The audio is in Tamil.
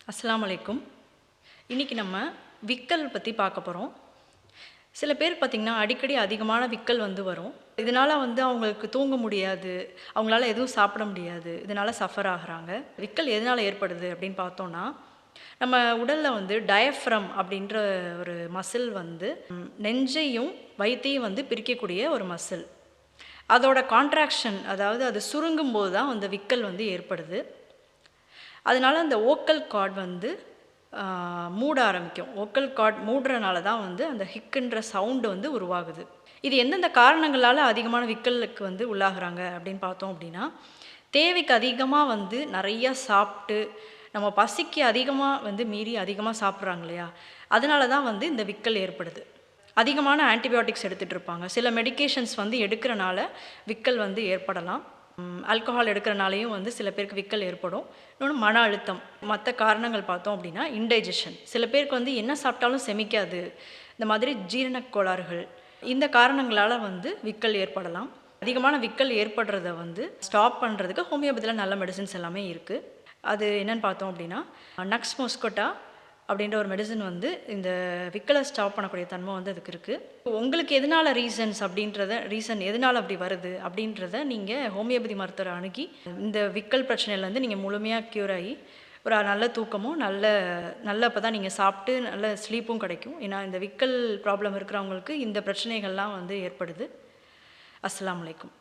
அஸ்ஸலாமு அலைக்கும். இன்றைக்கி நம்ம விக்கல் பற்றி பார்க்க போகிறோம். சில பேர் பார்த்திங்கன்னா அடிக்கடி அதிகமான விக்கல் வரும். இதனால் அவங்களுக்கு தூங்க முடியாது, அவங்களால எதுவும் சாப்பிட முடியாது, இதனால் சஃபர் ஆகுறாங்க. விக்கல் எதனால் ஏற்படுது அப்படின்னு பார்த்தோன்னா, நம்ம உடலில் டயஃப்ரம் அப்படின்ற ஒரு மசில் நெஞ்சையும் வயிற்றையும் பிரிக்கக்கூடிய ஒரு மசில். அதோட கான்ட்ராக்ஷன், அதாவது அது சுருங்கும் போது தான் விக்கல் ஏற்படுது. அதனால் அந்த வோக்கல் கார்ட் மூட ஆரம்பிக்கும். வோக்கல் கார்ட் மூடுறனால தான் அந்த ஹிக்குன்ற சவுண்டு உருவாகுது. இது எந்தெந்த காரணங்களால் அதிகமான விக்கலுக்கு உள்ளாகிறாங்க அப்படின்னு பார்த்தோம் அப்படின்னா, தேவைக்கு அதிகமாக நிறையா சாப்பிட்டு நம்ம பசிக்கு அதிகமாக மீறி அதிகமாக சாப்பிட்றாங்க இல்லையா, அதனால தான் இந்த விக்கல் ஏற்படுது. அதிகமான ஆன்டிபயோட்டிக்ஸ் எடுத்துகிட்டு இருப்பாங்க. சில மெடிக்கேஷன்ஸ் எடுக்கிறனால விக்கல் ஏற்படலாம். ஆல்கஹால் எடுக்கிறனாலையும் சில பேருக்கு விக்கல் ஏற்படும். இன்னொன்று மன அழுத்தம். மற்ற காரணங்கள் பார்த்தோம் அப்படின்னா இன்டைஜஷன். சில பேருக்கு என்ன சாப்பிட்டாலும் செமிக்காது, இந்த மாதிரி ஜீரண கோளாறுகள், இந்த காரணங்களால் விக்கல் ஏற்படலாம். அதிகமான விக்கல் ஏற்படுறத ஸ்டாப் பண்ணுறதுக்கு ஹோமியோபதியில் நல்ல மெடிசின்ஸ் எல்லாமே இருக்குது. அது என்னென்னு பார்த்தோம் அப்படின்னா, நக்ஸ் மொஸ்கோட்டா அப்படின்ற ஒரு மெடிசன் இந்த விக்கலை ஸ்டாப் பண்ணக்கூடிய தன்மை அதுக்கு இருக்குது. உங்களுக்கு எதனால் ரீசன் எதனால் அப்படி வருது அப்படின்றத நீங்கள் ஹோமியோபதி மருத்துவரை அணுகி இந்த விக்கல் பிரச்சனையிலேருந்து நீங்கள் முழுமையாக க்யூர் ஆகி ஒரு நல்ல தூக்கமும் நல்ல அப்போ தான் நீங்கள் சாப்பிட்டு நல்ல ஸ்லீப்பும் கிடைக்கும். ஏன்னா இந்த விக்கல் ப்ராப்ளம் இருக்கிறவங்களுக்கு இந்த பிரச்சனைகள்லாம் ஏற்படுது. அஸ்ஸலாமு அலைக்கும்.